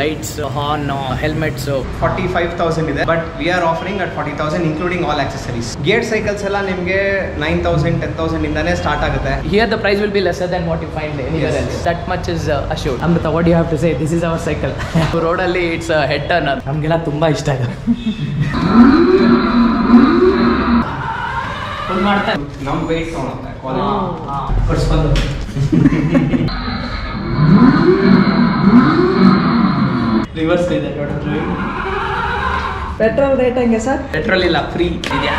Lights, horn, helmets 45,000 ಇದೆ, but we are offering at 40,000 including all accessories. Gear cycles ಎಲ್ಲ ನಿಮಗೆ 9,000 10,000 ಇಂದಾನೆ start ಆಗುತ್ತೆ. Here the price will be lesser than what you find anywhere else. That much is assured. Amrita, what do you have to say? This is our cycle. Road ಅಲ್ಲಿ it's a head turner. ನಮಗೆಲ್ಲ ತುಂಬಾ ಇಷ್ಟ ಇದೆ. Full ಮಾಡ್ತಾ ನಮ್ಮ wait ತಗೊಳುತ್ತೆ quality ಕೊಡ್ಸ್ಕೊಂಡು reverse ಇದೆ total. Petrol rate ಹೆಂಗೆ ಸರ್? ಪೆಟ್ರೋಲ್ ಇಲ್ಲ, ಫ್ರೀ ಇದೆಯಾ?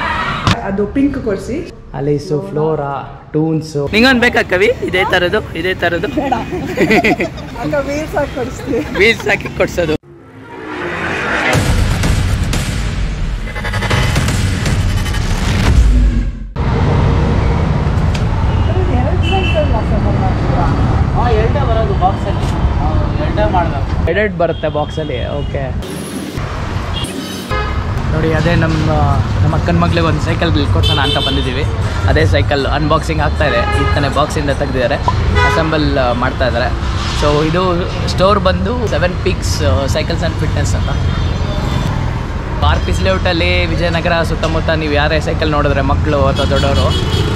ಅದು ಪಿಂಕ್ ಕೊಡಿಸಿ. ಅಲೈಸು, ಫ್ಲೋರಾ, ಟೂನ್ಸು. ನಿಂಗೊಂದು ಬೇಕಾ ಕವಿ? ಇದೇ ಥರದ್ದು ಬೇಡ, ವೀಲ್ಸ್ ಹಾಕಿ ಕೊಡಿಸ್ತೀವಿ. ವೀಲ್ಸ್ ಹಾಕಿ ಕೊಡ್ಸೋದು. ಎರಡೇ ಬರೋದು ಬಾಕ್ಸಲ್ಲಿ, ಎರಡೇ ಮಾಡಬೇಕು. ಎರಡೆರಡು ಬರುತ್ತೆ ಬಾಕ್ಸಲ್ಲಿ. ಓಕೆ ನೋಡಿ, ಅದೇ ನಮ್ಮ ಅಕ್ಕನ ಮಗಳಿಗೆ ಒಂದು ಸೈಕಲ್ ಕೊಡ್ಸೋಣ ಅಂತ ಬಂದಿದ್ದೀವಿ. ಅದೇ ಸೈಕಲ್ ಅನ್ಬಾಕ್ಸಿಂಗ್ ಆಗ್ತಾಯಿದೆ. ಈಗ ತಾನೇ ಬಾಕ್ಸಿಂದ ತೆಗೆದಿದ್ದಾರೆ, ಅಸೆಂಬಲ್ ಮಾಡ್ತಾ ಇದ್ದಾರೆ. ಸೊ ಇದು ಸ್ಟೋರ್ ಬಂದು 7 Peaks ಸೈಕಲ್ಸ್ ಆ್ಯಂಡ್ ಫಿಟ್ನೆಸ್ ಅಂತ. RPC ಲೇಔಟಲ್ಲಿ ವಿಜಯನಗರ ಸುತ್ತಮುತ್ತ ನೀವು ಯಾರೇ ಸೈಕಲ್ ನೋಡಿದ್ರೆ ಮಕ್ಕಳು ಅಥವಾ ದೊಡ್ಡವರು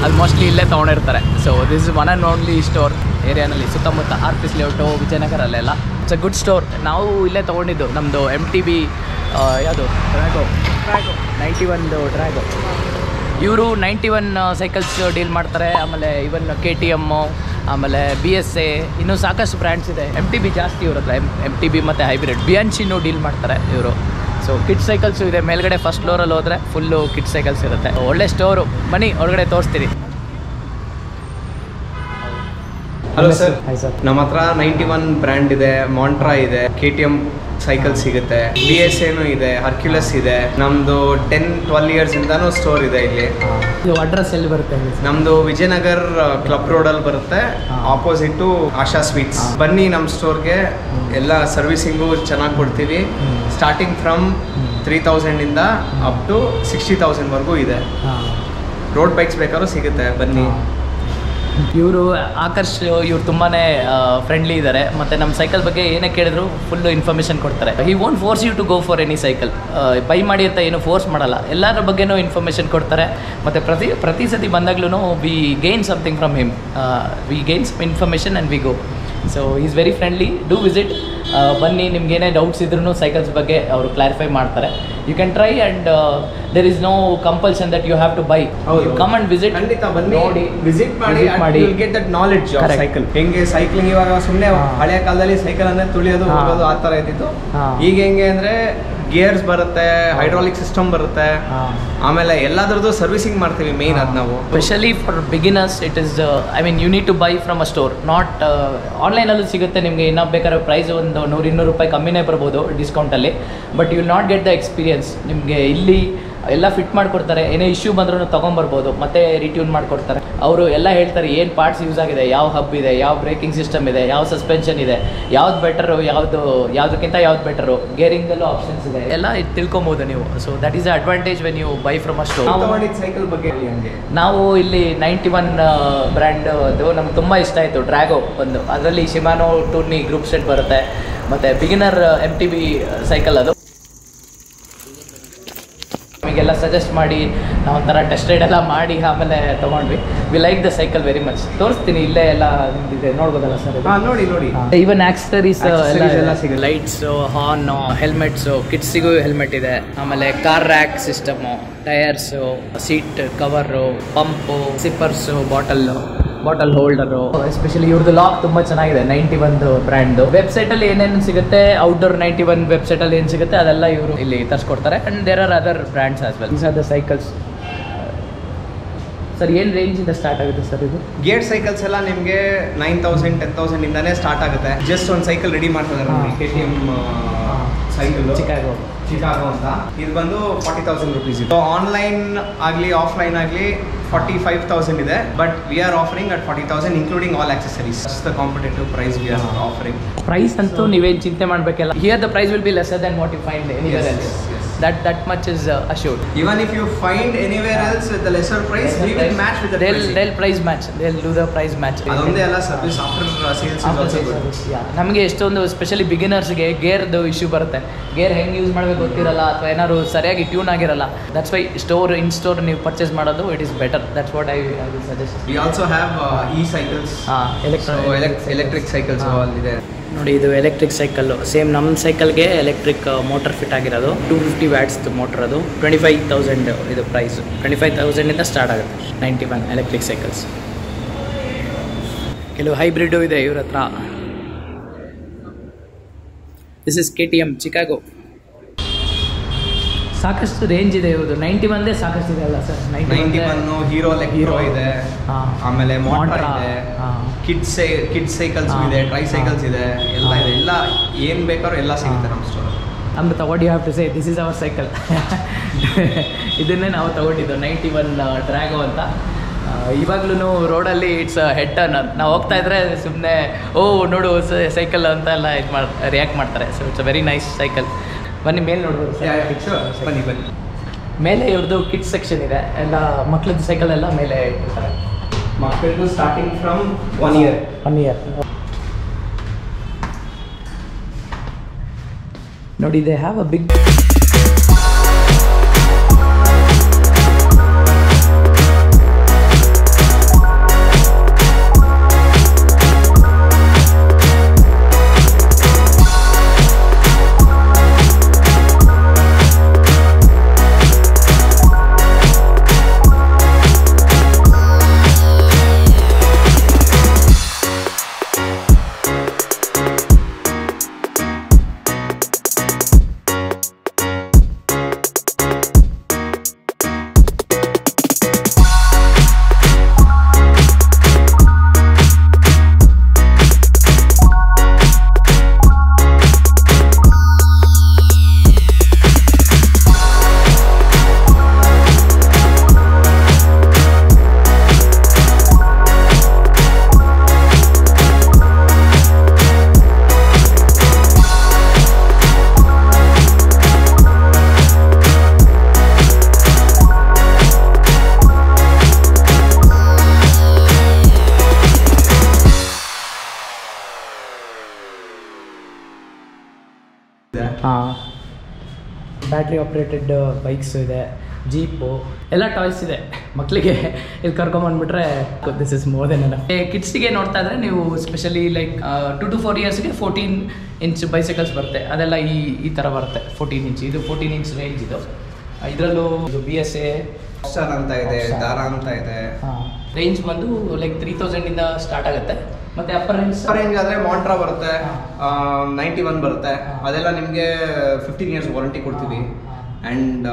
ಅದು ಮೋಸ್ಟ್ಲಿ ಇಲ್ಲೇ ತೊಗೊಂಡಿರ್ತಾರೆ. So this is one and only store ಏರಿಯಾನಲ್ಲಿ ಸುತ್ತಮುತ್ತ RPC ಲೇಔಟು ವಿಜಯನಗರಲ್ಲೆಲ್ಲ. It's a good store. ನಾವು ಇಲ್ಲೇ ತೊಗೊಂಡಿದ್ದು ನಮ್ಮದು MTB ಯಾವುದು ಡ್ರ್ಯಾಗೋ 91 ಡ್ರ್ಯಾಗೋ. ಇವರು 91 ಸೈಕಲ್ಸ್ ಡೀಲ್ ಮಾಡ್ತಾರೆ. ಆಮೇಲೆ ಇವನ್ KTM, ಆಮೇಲೆ BSA, ಇನ್ನೂ ಸಾಕಷ್ಟು ಬ್ರ್ಯಾಂಡ್ಸ್ ಇದೆ. MTB ಜಾಸ್ತಿ ಇವ್ರ ಹತ್ರ. MTB ಮತ್ತು ಹೈಬ್ರಿಡ್ ಬಿಯಾನ್ಚಿನೂ ಡೀಲ್ ಮಾಡ್ತಾರೆ ಇವರು. ಸೊ ಕಿಡ್ ಸೈಕಲ್ಸು ಇದೆ ಮೇಲ್ಗಡೆ. ಫಸ್ಟ್ ಫ್ಲೋರಲ್ಲಿ ಹೋದರೆ ಫುಲ್ಲು ಕಿಡ್ ಸೈಕಲ್ಸ್ ಇರುತ್ತೆ. ಒಳ್ಳೆ ಸ್ಟೋರು. ಬನ್ನಿ ಹೊರಗಡೆ ತೋರಿಸ್ತೀರಿ. Hello sir. Hi sir. ನಮ್ಮ ಹತ್ರ 91 ಬ್ರ್ಯಾಂಡ್ ಇದೆ, ಮಾಂಟ್ರಾ ಇದೆ, KTM ಸೈಕಲ್ ಸಿಗುತ್ತೆ, BSAನೂ ಇದೆ, ಹರ್ಕ್ಯುಲಸ್ ಇದೆ. ನಮ್ಮದು 10-12 ಇಯರ್ಸ್ ಇಂದಾನು ಸ್ಟೋರ್ ಇದೆ ಇಲ್ಲಿ. ಇದು ಅಡ್ರೆಸ್ ಎಲ್ಲಿ ಬರುತ್ತೆ? ನಮ್ಮದು ವಿಜಯನಗರ್ ಕ್ಲಬ್ ರೋಡಲ್ಲಿ ಬರುತ್ತೆ, ಆಪೋಸಿಟು ಆಶಾ ಸ್ವೀಟ್ಸ್. ಬನ್ನಿ ನಮ್ಮ ಸ್ಟೋರ್ಗೆ. ಎಲ್ಲ ಸರ್ವಿಸಿಂಗು ಚೆನ್ನಾಗಿ ಕೊಡ್ತೀವಿ. ಸ್ಟಾರ್ಟಿಂಗ್ ಫ್ರಮ್ 3,000 ಇಂದ ಅಪ್ ಟು 60,000 ವರೆಗೂ ಇದೆ. ರೋಡ್ ಬೈಕ್ಸ್ ಬೇಕಾದ್ರೂ ಸಿಗುತ್ತೆ, ಬನ್ನಿ. ಇವರು ಆಕರ್ಷ್, ಇವ್ರು ತುಂಬಾ ಫ್ರೆಂಡ್ಲಿ ಇದ್ದಾರೆ. ಮತ್ತು ನಮ್ಮ ಸೈಕಲ್ ಬಗ್ಗೆ ಏನೇ ಕೇಳಿದ್ರು ಫುಲ್ಲು ಇನ್ಫಾರ್ಮೇಷನ್ ಕೊಡ್ತಾರೆ. He won't force you to go for any cycle. Buy ಮಾಡಿ ಅಂತ ಏನು ಫೋರ್ಸ್ ಮಾಡಲ್ಲ. ಎಲ್ಲರ ಬಗ್ಗೆನೂ ಇನ್ಫಾರ್ಮೇಷನ್ ಕೊಡ್ತಾರೆ. ಮತ್ತು ಪ್ರತಿ ಸತಿ ಬಂದಾಗ್ಲೂ we gain something from him. We gain some information and we go. So is very friendly. Do visit. ಬನ್ನಿ. ನಿಮ್ಗೆ ಏನೇ ಡೌಟ್ಸ್ ಇದ್ರೂ ಸೈಕಲ್ಸ್ ಬಗ್ಗೆ ಅವರು ಕ್ಲಾರಿಫೈ ಮಾಡ್ತಾರೆ. You can try and there is no compulsion that you have to buy. Come and visit. ಖಂಡಿತ ಬನ್ನಿ, ನೋಡಿ, ವಿಸಿಟ್ ಮಾಡಿ. You will get that knowledge of cycle. ಹೆಂಗೆ ಸೈಕ್ಲಿಂಗ್ ಇವಾಗ ಸುಮ್ಮನೆ ಹಳೆ ಕಾಲದಲ್ಲಿ ಸೈಕಲ್ ಅಂದ್ರೆ ತುಳಿಯೋದು ಹೋಗೋದು ಆ ಥರ ಇದ್ದಿತ್ತು. ಈಗ ಹೆಂಗೆ ಅಂದರೆ ಗೇರ್ಸ್ ಬರುತ್ತೆ, ಹೈಡ್ರಾಲಿಕ್ ಸಿಸ್ಟಮ್ ಬರುತ್ತೆ, ಆಮೇಲೆ ಎಲ್ಲದರದ್ದು ಸರ್ವಿಸಿಂಗ್ ಮಾಡ್ತೀವಿ ಮೇನ್. ಅದು ನಾವು specially for beginners it is I mean you need to buy from a store, not ಆನ್ಲೈನಲ್ಲೂ ಸಿಗುತ್ತೆ ನಿಮಗೆ. ಇನ್ನೂ ಬೇಕಾದ್ರೆ ಪ್ರೈಸ್ ಒಂದು 100-200 ರೂಪಾಯಿ ಕಮ್ಮಿನೇ ಬರ್ಬೋದು ಡಿಸ್ಕೌಂಟಲ್ಲಿ. But you will not get the experience. ನಿಮಗೆ ಇಲ್ಲಿ ಎಲ್ಲ ಫಿಟ್ ಮಾಡಿಕೊಡ್ತಾರೆ. ಏನೇ ಇಶ್ಯೂ ಬಂದ್ರೂ ತೊಗೊಂಬರ್ಬೋದು, ಮತ್ತೆ ರಿಟ್ಯೂನ್ ಮಾಡಿಕೊಡ್ತಾರೆ. ಅವರು ಎಲ್ಲ ಹೇಳ್ತಾರೆ ಏನು ಪಾರ್ಟ್ಸ್ ಯೂಸ್ ಆಗಿದೆ, ಯಾವ ಹಬ್ ಇದೆ, ಯಾವ ಬ್ರೇಕಿಂಗ್ ಸಿಸ್ಟಮ್ ಇದೆ, ಯಾವ ಸಸ್ಪೆನ್ಷನ್ ಇದೆ, ಯಾವ್ದು ಬೆಟರು, ಯಾವುದಕ್ಕಿಂತ ಯಾವ್ದು ಬೆಟರು, ಗೇರಿಂಗಲ್ಲೂ ಆಪ್ಷನ್ಸ್ ಇದೆ, ಎಲ್ಲ ತಿಳ್ಕೊಬೋದು ನೀವು. So that is the advantage when you buy from a store. Cycle ಬಗ್ಗೆ ನಾವು ಇಲ್ಲಿ 91 ಬ್ರ್ಯಾಂಡ್ ಅದು ನಮ್ಗೆ ತುಂಬ ಇಷ್ಟ ಆಯಿತು. ಡ್ರ್ಯಾಗೋ ಒಂದು, ಅದರಲ್ಲಿ ಶಿಮಾನೋ ಟೂರ್ನಿ ಗ್ರೂಪ್ ಸೆಟ್ ಬರುತ್ತೆ. ಮತ್ತು ಬಿಗಿನರ್ MTB ಸೈಕಲ್ ಅದು ನಮಗೆಲ್ಲ ಸಜೆಸ್ಟ್ ಮಾಡಿ ನಾವು ಒಂಥರ ಟೆಸ್ಟ್ ರೈಡ್ ಎಲ್ಲ ಮಾಡಿ ಆಮೇಲೆ ತೊಗೊಂಡ್ವಿ. We like the cycle very much. ತೋರಿಸ್ತೀನಿ, ಇಲ್ಲೇ ಎಲ್ಲ ನಿಮ್ದಿದೆ ನೋಡ್ಬೋದಲ್ಲ ಸರ್? ನೋಡಿ. ಈವನ್ ಆಕ್ಸಸರೀಸ್ ಎಲ್ಲ ಸಿಗುತ್ತೆ. ಲೈಟ್ಸು, ಹಾರ್ನ್, ಹೆಲ್ಮೆಟ್ಸು, ಕಿಡ್ಸಿಗೂ ಹೆಲ್ಮೆಟ್ ಇದೆ. ಆಮೇಲೆ car rack system, tyres, seat cover, pump, sippers, bottle holder. Especially ಇವ್ರದ್ದು ಲಾಕ್ ತುಂಬ ಚೆನ್ನಾಗಿದೆ. 91 ಬ್ರ್ಯಾಂಡು ವೆಬ್ಸೈಟಲ್ಲಿ ಏನೇನು ಸಿಗುತ್ತೆ, ಔಟ್ಡೋರ್ 91 ವೆಬ್ಸೈಟಲ್ಲಿ ಏನು ಸಿಗುತ್ತೆ ಅದೆಲ್ಲ ಇವರು ಇಲ್ಲಿ ತರಿಸ್ಕೊಡ್ತಾರೆ. And there are other brands as well. These are the cycles. Sir ಏನು ರೇಂಜಿಂದ ಸ್ಟಾರ್ಟ್ ಆಗುತ್ತೆ ಸರ್ ಇದು? ಗೇರ್ ಸೈಕಲ್ಸ್ ಎಲ್ಲ ನಿಮಗೆ 9,000 10,000 ಇಂದಾನೆ ಸ್ಟಾರ್ಟ್ ಆಗುತ್ತೆ. ಜಸ್ಟ್ ಒಂದು ಸೈಕಲ್ ರೆಡಿ ಮಾಡ್ತಿದ್ದಾರೆ KTM ಸೈಕಲ್ ಚಿಕಾಗೋ ಅಂತ. ಇದು ಬಂದು 40,000 ರೂಪೀಸ್ ಇದೆ. ಆನ್ಲೈನ್ ಆಗಲಿ ಆಫ್ಲೈನ್ ಆಗಲಿ 45,000 ಇದೆ. But we are offering at 40,000 including all accessories. The competitive price we are offering. Price ಅಂತೂ ನೀವೇನು ಚಿಂತೆ ಮಾಡಬೇಕಲ್ಲ. Here the price will be lesser than what you find anywhere else. that much is assured. Even if you find anywhere else with the lesser price, we will match with the they'll price match, they'll do the price match. ಅದೊಂದೇ ಅಲ್ಲ, service after sales is also good. ನಮಗೆ ಎಷ್ಟೊಂದು specially ಬಿಗಿನರ್ಸ್ಗೆ ಗೇರ್ದು issue ಬರುತ್ತೆ. Gear ಹೆಂಗೆ use ಮಾಡಬೇಕು ಗೊತ್ತಿರಲ್ಲ, ಅಥವಾ ಏನಾದ್ರು ಸರಿಯಾಗಿ ಟ್ಯೂನ್ ಆಗಿರಲ್ಲ. ದಟ್ಸ್ ವೈ ಇನ್ ಸ್ಟೋರ್ ನೀವು ಪರ್ಚೇಸ್ ಮಾಡೋದು it is better. That's what I will suggest. We also have E-cycles, electric cycles all ಇದೆ. ನೋಡಿ, ಇದು ಎಲೆಕ್ಟ್ರಿಕ್ ಸೈಕಲ್ಲು. ಸೇಮ್ ನಮ್ಮ ಸೈಕಲ್ಗೆ ಎಲೆಕ್ಟ್ರಿಕ್ ಮೋಟರ್ ಫಿಟ್ ಆಗಿರೋದು. 250 ವ್ಯಾಟ್ಸ್ದು ಮೋಟರ್. ಅದು 25,000 ಇದು ಪ್ರೈಸ್. 25,000 ಸ್ಟಾರ್ಟ್ ಆಗುತ್ತೆ 91 ಎಲೆಕ್ಟ್ರಿಕ್ ಸೈಕಲ್ಸ್. ಕೆಲವು ಹೈಬ್ರಿಡು ಇದೆ ಇವ್ರ ಹತ್ರ. This is KTM Chicago. ಸಾಕಷ್ಟು ರೇಂಜ್ ಇದೆ ಇವ್ರದ್ದು. 91 ಸಾಕಷ್ಟು ಇದೆ ಅಲ್ಲ ಸರ್? 91 ಹೀರೋ ಇದೆ, ಆಮೇಲೆ ಮೋಟರ್ ಇದೆ, ಕಿಡ್ಸ್ ಸೈಕಲ್ಸ್ ಇದೆ, ಟ್ರೈ ಸೈಕಲ್ಸ್ ಇದೆ, ಎಲ್ಲ ಇದೆ. ಎಲ್ಲ ಏನು ಬೇಕಾದ್ರೂ ಎಲ್ಲ ಸಿಗುತ್ತೆ ನಮ್ಮ store. Amrita, what you have to say? This is our cycle. ಇದನ್ನೇ ನಾವು ತಗೊಂಡಿದ್ದು 91 ಡ್ರ್ಯಾಗೋ ಅಂತ. ಇವಾಗ್ಲೂ ರೋಡಲ್ಲಿ ಇಟ್ಸ್ ಹೆಡ್ ಟರ್ನರ್. ನಾವು ಹೋಗ್ತಾ ಇದ್ರೆ ಸುಮ್ಮನೆ ನೋಡು ಸೈಕಲ್ ಅಂತ ಎಲ್ಲ ರಿಯಾಕ್ಟ್ ಮಾಡ್ತಾರೆ. So it's a very nice cycle. ಬನ್ನಿ ಮೇಲೆ ನೋಡ್ಬೋದು ಸರ್. ಬನ್ನಿ. ಮೇಲೆ ಇವ್ರದ್ದು ಕಿಡ್ಸ್ ಸೆಕ್ಷನ್ ಇದೆ. ಎಲ್ಲ ಮಕ್ಳದ್ದು ಸೈಕಲ್ ಎಲ್ಲ ಮೇಲೆ ಇಟ್ಟಿರ್ತಾರೆ. ಮಕ್ಕಳದ್ದು ಸ್ಟಾರ್ಟಿಂಗ್ ಫ್ರಮ್ 1 year. ನೋಡಿ, they have a big battery operated bikes ಇದೆ, ಜೀಪು, ಎಲ್ಲ ಟಾಯ್ಸ್ ಇದೆ ಮಕ್ಕಳಿಗೆ. ಇಲ್ಲಿ ಕರ್ಕೊಂಬಂದ್ಬಿಟ್ರೆ this is more than enough. ಕಿಡ್ಸಿಗೆ ನೋಡ್ತಾ ಇದ್ರೆ ನೀವು ಸ್ಪೆಷಲಿ ಲೈಕ್ 2 to 4 yearsಗೆ 14 inch ಬೈಸೈಕಲ್ಸ್ ಬರುತ್ತೆ. ಅದೆಲ್ಲ ಈ ಥರ ಬರುತ್ತೆ. 14 inch. ಇದು 14 inch ರೇಂಜ್. ಇದರಲ್ಲೂ BSA ಅಂತ ಇದೆ, ದಾರ ಅಂತ ಇದೆ. ರೇಂಜ್ ಬಂದು ಲೈಕ್ 3,000 ಸ್ಟಾರ್ಟ್ ಆಗುತ್ತೆ. ಮತ್ತೆ ಅಪ್ಪರ್ ರೇಂಜ್ ಆದರೆ ಮಾಂಟ್ರಾ ಬರುತ್ತೆ, 91 ಬರುತ್ತೆ. ಅದೆಲ್ಲ ನಿಮಗೆ 15 years ವಾರಂಟಿ ಕೊಡ್ತೀವಿ. ಆ್ಯಂಡ್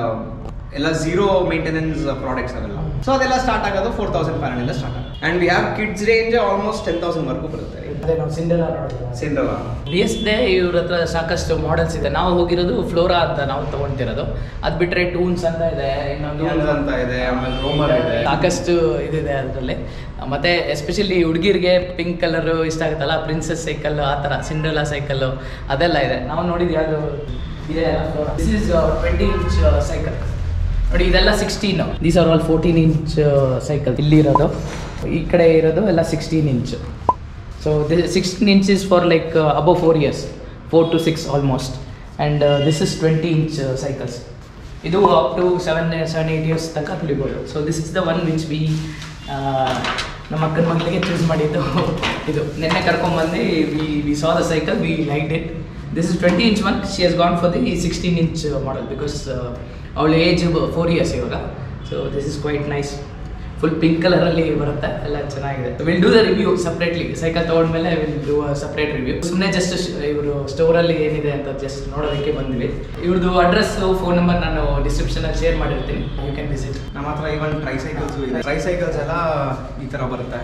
ಎಲ್ಲ ಝೀರೋ ಮೇಂಟೆನೆನ್ಸ್ ಪ್ರಾಡಕ್ಟ್ಸ್ ಅವೆಲ್ಲ. ಸೊ ಅದೆಲ್ಲ ಸ್ಟಾರ್ಟ್ ಆಗೋದು 4,500 ಸ್ಟಾರ್ಟ್ ಆಗುತ್ತೆ. And we have kids range almost 10,000 ವರೆಗೂ ಬರುತ್ತೆ. ಸಿಂಡ್ರೆಲಾ BSA ಇವ್ರ ಹತ್ರ ಸಾಕಷ್ಟು ಮಾಡೆಲ್ಸ್ ಇದೆ. ನಾವು ಹೋಗಿರೋದು ಫ್ಲೋರಾ ಅಂತ ನಾವು ತಗೊಳ್ತಿರೋದು. ಅದು ಬಿಟ್ಟರೆ ಟೂನ್ಸ್ ಅಂತ ಇದೆ, ಇನ್ನೊಂದು ಅಂತ ಇದೆ, ಆಮೇಲೆ ರೋಮರ್ ಇದೆ. ಸಾಕಷ್ಟು ಇದಿದೆ ಅದರಲ್ಲಿ. ಮತ್ತೆ ಎಸ್ಪೆಷಲಿ ಹುಡುಗಿರಿಗೆ ಪಿಂಕ್ ಕಲರ್ ಇಷ್ಟ ಆಗುತ್ತಲ್ಲ, ಪ್ರಿನ್ಸಸ್ ಸೈಕಲ್, ಆ ಥರ ಸಿಂಡ್ರೆಲಾ ಸೈಕಲ್ಲು ಅದೆಲ್ಲ ಇದೆ. ನಾವು ನೋಡಿದ್ವಿ ಯಾವುದು ಇದೆ. This is 20 inch cycle. ನೋಡಿ, ಇದೆಲ್ಲ 16. These are all 14 inch cycle. ಇಲ್ಲಿರೋದು, ಈ ಕಡೆ ಇರೋದು ಎಲ್ಲ 16 inch. So this 16 inch is for like above 4 years, 4 to 6 almost. And this is 20 inch cycles. ಇದು ಅಪ್ ಟು 7-8 years ತನಕ ತುಳಿಬೋದು. So this is the one which we ನಮ್ಮ ಅಕ್ಕನ ಮಗಳಿಗೆ ಚೂಸ್ ಮಾಡಿದ್ದು. ಇದು ನಿನ್ನೆ ಕರ್ಕೊಂಡ್ಬಂದು we saw the cycle, we liked it. This is 20 inch one. She has gone for the 16 inch model because ಅವಳ ಏಜ್ 4 years ಇವಾಗ. So this is quite nice. Full pink ಕಲರಲ್ಲಿ ಬರುತ್ತೆ, ಎಲ್ಲ ಚೆನ್ನಾಗಿದೆ. Will do the review separately. Cycle ತೊಗೊಂಡ್ಮೇಲೆ will do a separate review. ಸುಮ್ಮನೆ just ಇವರು ಸ್ಟೋರಲ್ಲಿ ಏನಿದೆ ಅಂತ ಜಸ್ಟ್ ನೋಡೋದಕ್ಕೆ ಬಂದ್ವಿ. ಇವ್ರದ್ದು ಅಡ್ರೆಸ್ಸು, ಫೋನ್ ನಂಬರ್ ನಾನು ಡಿಸ್ಕ್ರಿಪ್ಷನಲ್ಲಿ ಶೇರ್ ಮಾಡಿರ್ತೀನಿ. You can visit. ನಮ್ಮ ಹತ್ರ ಈವನ್ ಟ್ರೈ ಸೈಕಲ್ಸು ಇದೆ. ಟ್ರೈ ಸೈಕಲ್ಸ್ ಎಲ್ಲ ಈ ಥರ ಬರುತ್ತೆ,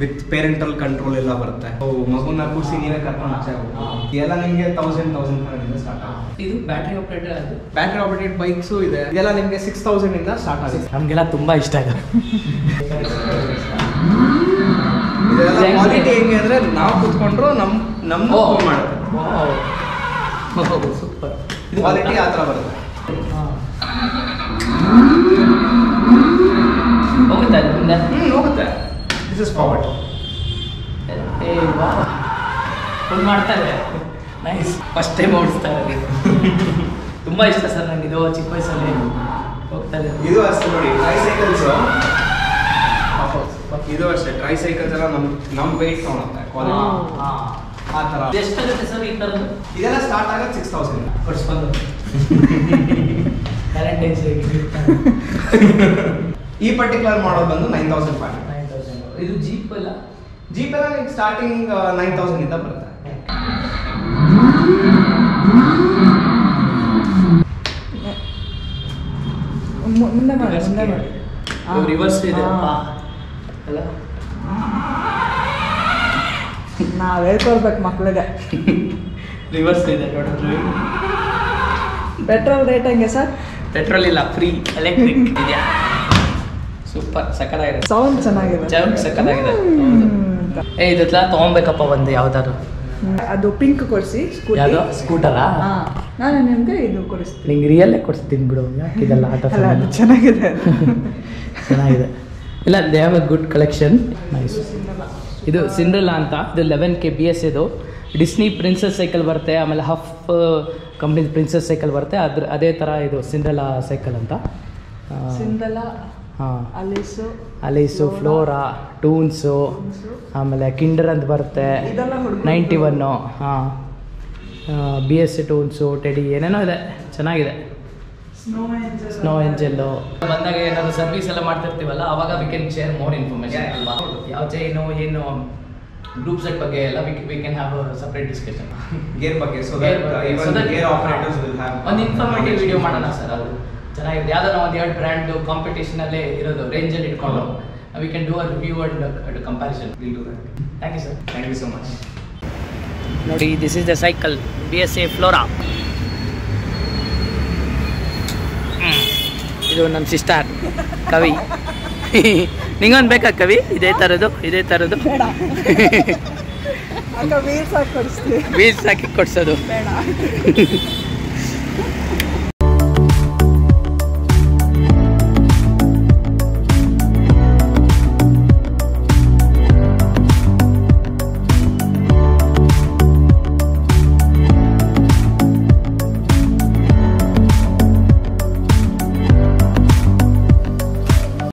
ವಿತ್ ಪೇರೆಂಟಲ್ ಕಂಟ್ರೋಲ್ ಎಲ್ಲ ಬರುತ್ತೆ. ಮಗುನ ಕೂರಿಸಿ ನೀವೇ ಕರ್ಕೊಂಡು ಆಚೆ ಹೋಗ್ಬೋದು. ಇದೆಲ್ಲ ನಿಮಗೆ 1,000-1,500 ಸ್ಟಾರ್ಟ್ ಆಗುತ್ತೆ. ಇದು ಬ್ಯಾಟ್ರಿ ಆಪ್ರೇಟೆಡ್. ಅದು ಬ್ಯಾಟ್ರಿ ಆಪ್ರೇಟೆಡ್ ಬೈಕ್ಸು ಇದೆ. ಇದೆಲ್ಲ ನಿಮಗೆ 6,000 ಸ್ಟಾರ್ಟ್ ಆಗುತ್ತೆ. ನಮಗೆಲ್ಲ ತುಂಬ ಇಷ್ಟ ಇದೆ. ಇದೆಲ್ಲ ಕ್ವಾಲಿಟಿ ಹೆಂಗೆ ಅಂದರೆ ನಾವು ಕೂತ್ಕೊಂಡ್ರು ನಮ್ಮ ಮಾಡುತ್ತೆ. ಸೂಪರ್. ಕ್ವಾಲಿಟಿ ಆ ಥರ ಬರುತ್ತೆ. ಹೋಗುತ್ತಾ ಇದು ಮುಂದೆ? ಹೋಗುತ್ತೆ. This is forward. ಫುಲ್ ಮಾಡ್ತಾರೆ. ನೈಸ್. ಫಸ್ಟ್ ಟೈಮ್ ಓಡಿಸ್ತಾ ಇರೋದು. ತುಂಬ ಇಷ್ಟ ಸರ್ ನನಗೆ ಇದು ಚಿಕ್ಕ ವಯಸ್ಸಲ್ಲಿ ಹೋಗ್ತಾ ಇದೆ. ಇದು ಅಷ್ಟೇ ನೋಡಿ, ಟ್ರೈ ಸೈಕಲ್ಸ್ ಇದು ಅಷ್ಟೇ. ಟ್ರೈ ಸೈಕಲ್ಸ್ ಎಲ್ಲ ನಮ್ಮ ವೆಯ್ಟ್ ತೊಗೊಳುತ್ತೆ ಕ್ವಾಲಿಟಿ ಆ ಥರ. ಎಷ್ಟಾಗುತ್ತೆ ಸರ್ ಈ ಥರದ್ದು? ಇದೆಲ್ಲ ಸ್ಟಾರ್ಟ್ ಆಗೋದು 6000 ಕೊಡಿಸ್ಕೊಂಡು ವ್ಯಾಲೆಂಟೈನ್ಸ್ ಈ ಪರ್ಟಿಕ್ಯುಲರ್ ಮಾಡಲ್ ಬಂದು 9500. 9000. ಇದು ಜೀಪ್ ಎಲ್ಲ ಎಲ್ಲ ಸ್ಟಾರ್ಟಿಂಗ್ 9000 ಇಂದ ಬರುತ್ತೆ. ಮುಂದೆ ಮಾಡಿ ಮುಂದೆ ಮಾಡಿ. ರಿವರ್ಸ್ ಇದೆ ಅಲ್ಲ, ನಾವು ಹೇಳ್ಕೊಡ್ಬೇಕು ಮಕ್ಳಿಗೆ. ರಿವರ್ಸ್ ಇದೆ ನೋಡಿದ್ರೆ. ಪೆಟ್ರೋಲ್ ರೇಟ್ ಹೆಂಗೆ ಸರ್? ಪೆಟ್ರೋಲ್ ಇಲ್ಲ, ಫ್ರೀ ಎಲೆಕ್ಟ್ರಿಕ್ ಇದೆಯಾ? ಸೂಪರ್, ಸಕ್ಕತ್ತಾಗಿದೆ. ಸೌಂಡ್ ಚೆನ್ನಾಗಿದೆ. ಸಕ್ಕತ್ತಾಗಿದೆ. ಇದೆಲ್ಲ ತೊಗೊಬೇಕಪ್ಪ ಒಂದು ಯಾವ್ದಾದ್ರು. ಅದು ಪಿಂಕ್ ಕೊಡಿಸಿ. ಯಾವುದು ಸ್ಕೂಟರಾ? ನಾನು ನಿಮಗೆ ಇದು ಕೊಡಿಸ್ತೀನಿ. ನಿಂಗೆ ರಿಯಲ್ಲೇ ಕೊಡಿಸ್ತೀನಿ ಬಿಡು. ಯಾಕೆ ಇದೆಲ್ಲ ಆಟ? ಅದು ಚೆನ್ನಾಗಿದೆ. ಚೆನ್ನಾಗಿದೆ. ಇಲ್ಲ, they have A good collection. Nice. ಇದು ಸಿಂಡ್ರೆಲಾ ಅಂತ. ಇದು 11K BS. ಇದು ಡಿಸ್ನಿ ಪ್ರಿನ್ಸಸ್ ಸೈಕಲ್ ಬರುತ್ತೆ, ಆಮೇಲೆ ಹಫ್ ಕಂಪ್ನಿ ಪ್ರಿನ್ಸಸ್ ಸೈಕಲ್ ಬರುತ್ತೆ. ಅದೇ ಥರ ಇದು ಸಿಂಡ್ರೆಲಾ ಸೈಕಲ್ ಅಂತ. ಸಿಂಡ್ರೆಲಾ, ಹಾಂ, ಅಲೀಸು, ಫ್ಲೋರಾ, ಟೂನ್ಸು, ಆಮೇಲೆ ಕಿಂಡರ್ ಅಂತ ಬರುತ್ತೆ 91. ಹಾಂ, BS ಟೂನ್ಸು, ಟೆಡಿ, ಏನೇನೋ ಇದೆ. ಚೆನ್ನಾಗಿದೆ. ಸ್ನೋ ಏಂಜೆಲ್ಲು ಬಂದಾಗ ಏನಾದ್ರು ಸರ್ವಿಸ್ ಎಲ್ಲ ಮಾಡ್ತಿರ್ತೀವಲ್ಲ, ಅವಾಗ we can share more information ಅಲ್ವಾ? ಯಾವ ಚೈನು ಏನು ಗ್ರೂಪ್ ಸೆಟ್ ಬಗ್ಗೆ ಎಲ್ಲ we can have separate discussion. Gear ಬಗ್ಗೆ, so that gear operators will have ಒಂದು ಇನ್ಫಾರ್ಮೇಟಿವ್ ವಿಡಿಯೋ ಮಾಡೋಣ ಸರ್. ಅದು ಚೆನ್ನಾಗಿದೆ. ಯಾವ್ದಾರ ಒಂದು 2 ಬ್ರ್ಯಾಂಡ್ ಕಾಂಪಿಟೇಷನಲ್ಲೇ ಇರೋದು, ರೇಂಜಲ್ಲಿ ಇಟ್ಕೊಂಡು we can do a review and comparison. Will do that. Thank you sir. Thank you so much. ನೋಡಿ, this is the cycle BSA Flora. ಇದು ನಮ್ಮ ಸಿಸ್ಟರ್ ಕವಿ. ನಿಂಗೊಂದು ಬೇಕಾ ಕವಿ? ಇದೇ ಥರದ್ದು ವೀಲ್ಸ್ ಹಾಕಿ ಕೊಡಿಸ್ತೀವಿ. ವೀಲ್ಸ್ ಹಾಕಿ ಕೊಡ್ಸೋದು ಬೇಡ.